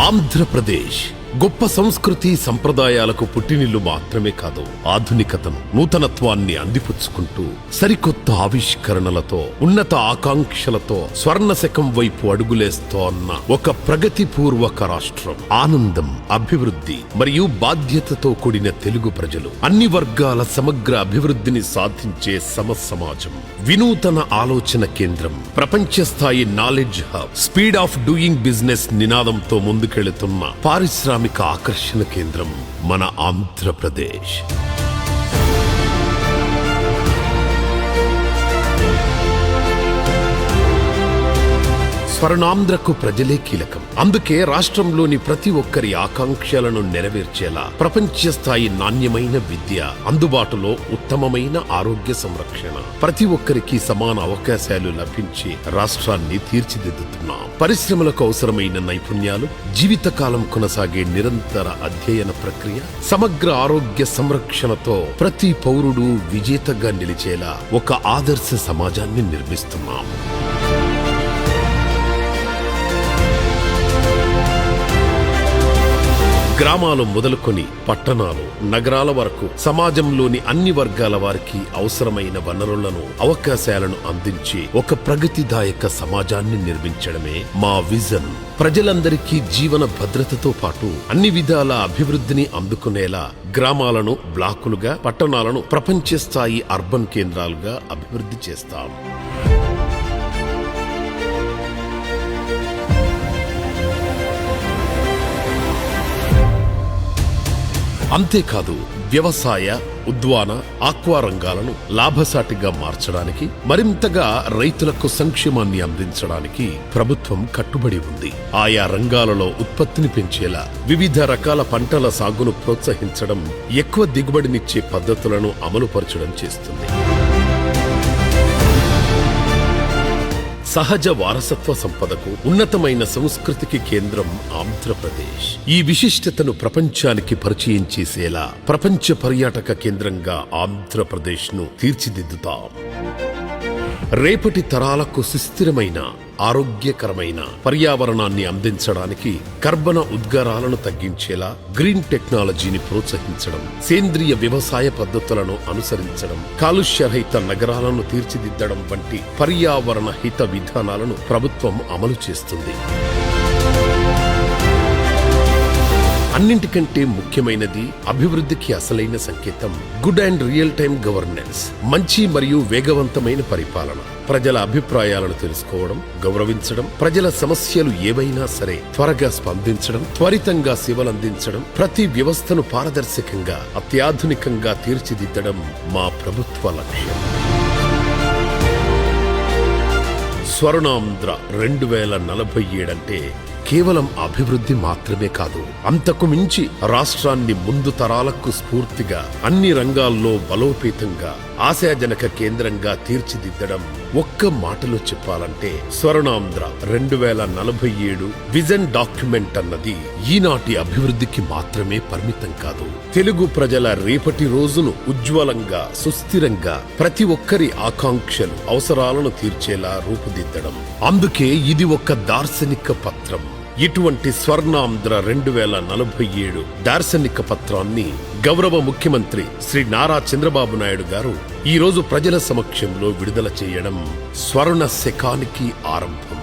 ఆంధ్రప్రదేశ్ గొప్ప సంస్కృతి సంప్రదాయాలకు పుట్టినిల్లు మాత్రమే కాదు, ఆధునికతను నూతనత్వాన్ని అందిపుచ్చుకుంటూ సరికొత్త ఆవిష్కరణలతో ఉన్నత ఆకాంక్షలతో స్వర్ణ శకం వైపు అడుగులేస్తోన్న ఒక ప్రగతిపూర్వక రాష్ట్రం. ఆనందం, అభివృద్ధి మరియు బాధ్యతతో కూడిన తెలుగు ప్రజలు, అన్ని వర్గాల సమగ్ర అభివృద్ధిని సాధించే సమాజం, వినూతన ఆలోచన కేంద్రం, ప్రపంచ స్థాయి knowledge hub, speed of doing business నినాదంతో ముందుకెళుతున్న పారిశ్రామిక ఆకర్షణ కేంద్రం మన ఆంధ్రప్రదేశ్. స్వర్ణాంధ్రకు ప్రజలే కీలకం. అందుకే రాష్ట్రంలోని ప్రతి ఒక్కరి ఆకాంక్షలను నెరవేర్చేలా ప్రపంచ స్థాయి నాణ్యమైన విద్య, అందుబాటులో ఉత్తమమైన ఆరోగ్య సంరక్షణ, ప్రతి ఒక్కరికి సమాన అవకాశాలు లభించే రాష్ట్రాన్ని తీర్చిదిద్దుతున్నాం. పరిశ్రమలకు అవసరమైన నైపుణ్యాలు, జీవితకాలం కొనసాగే నిరంతర అధ్యయన ప్రక్రియ, సమగ్ర ఆరోగ్య సంరక్షణతో ప్రతి పౌరుడు విజేతగా నిలిచేలా ఒక ఆదర్శ సమాజాన్ని నిర్మిస్తున్నాం. గ్రామాలు మొదలుకొని పట్టణాలు, నగరాల వరకు సమాజంలోని అన్ని వర్గాల వారికి అవసరమైన వనరులను, అవకాశాలను అందించి ఒక ప్రగతిదాయక సమాజాన్ని నిర్మించడమే మా విజన్. ప్రజలందరికీ జీవన భద్రతతో పాటు అన్ని విధాల అభివృద్ధిని అందుకునేలా గ్రామాలను బ్లాకులుగా, పట్టణాలను ప్రపంచ స్థాయి అర్బన్ కేంద్రాలుగా అభివృద్ధి చేస్తాం. అంతేకాదు, వ్యవసాయ, ఉద్యాన, ఆక్వా రంగాలను లాభసాటిగా మార్చడానికి, మరింతగా రైతులకు సంక్షేమాన్ని అందించడానికి ప్రభుత్వం కట్టుబడి ఉంది. ఆయా రంగాలలో ఉత్పత్తిని పెంచేలా వివిధ రకాల పంటల సాగును ప్రోత్సహించడం, ఎక్కువ దిగుబడినిచ్చే పద్ధతులను అమలుపరచడం చేస్తుంది. సహజ వారసత్వ సంపదకు, ఉన్నతమైన సంస్కృతికి కేంద్రం ఆంధ్రప్రదేశ్. ఈ విశిష్టతను ప్రపంచానికి పరిచయం చేసేలా ప్రపంచ పర్యాటక కేంద్రంగా ఆంధ్రప్రదేశ్ ను తీర్చిదిద్దుతాం. రేపటి తరాలకు సుస్థిరమైన, ఆరోగ్యకరమైన పర్యావరణాన్ని అందించడానికి కర్బన ఉద్గారాలను తగ్గించేలా గ్రీన్ టెక్నాలజీని ప్రోత్సహించడం, సేంద్రియ వ్యవసాయ పద్ధతులను అనుసరించడం, కాలుష్యరహిత నగరాలను తీర్చిదిద్దడం వంటి పర్యావరణ హిత విధానాలను ప్రభుత్వం అమలు చేస్తుంది. అన్నింటికంటే ముఖ్యమైనది, అభివృద్ధికి అసలైన సంకేతం good and real time governance, మంచి మరియు వేగవంతమైన పరిపాలన. ప్రజల అభిప్రాయాలను తెలుసుకోవడం, గౌరవించడం, ప్రజల సమస్యలు ఏవైనా సరే త్వరగా స్పందించడం, త్వరితంగా సేవలందించడం, ప్రతి వ్యవస్థను పారదర్శకంగా, అత్యాధునికంగా తీర్చిదిద్దడం మా ప్రభుత్వ లక్ష్యం. స్వర్ణాంధ్ర 2047 అంటే కేవలం అభివృద్ధి మాత్రమే కాదు, అంతకు మించి రాష్ట్రాన్ని ముందు తరాలకు స్ఫూర్తిగా, అన్ని రంగాల్లో బలోపేతంగా, ఆశాజనక కేంద్రంగా తీర్చిదిద్దడం. ఒక్క మాటలో చెప్పాలంటే స్వర్ణాంధ్ర 2047 విజన్ డాక్యుమెంట్ అన్నది ఈనాటి అభివృద్ధికి మాత్రమే పరిమితం కాదు, తెలుగు ప్రజల రేపటి రోజును ఉజ్వలంగా, సుస్థిరంగా, ప్రతి ఒక్కరి ఆకాంక్షలు, అవసరాలను తీర్చేలా రూపుదిద్దడం. అందుకే ఇది ఒక దార్శనిక పత్రం. ఇటువంటి స్వర్ణాంధ్ర 2047 దార్శనిక పత్రాన్ని గౌరవ ముఖ్యమంత్రి శ్రీ నారా చంద్రబాబు నాయుడు గారు ఈ రోజు ప్రజల సమక్షంలో విడుదల చేయడం స్వర్ణ శకానికి ఆరంభం.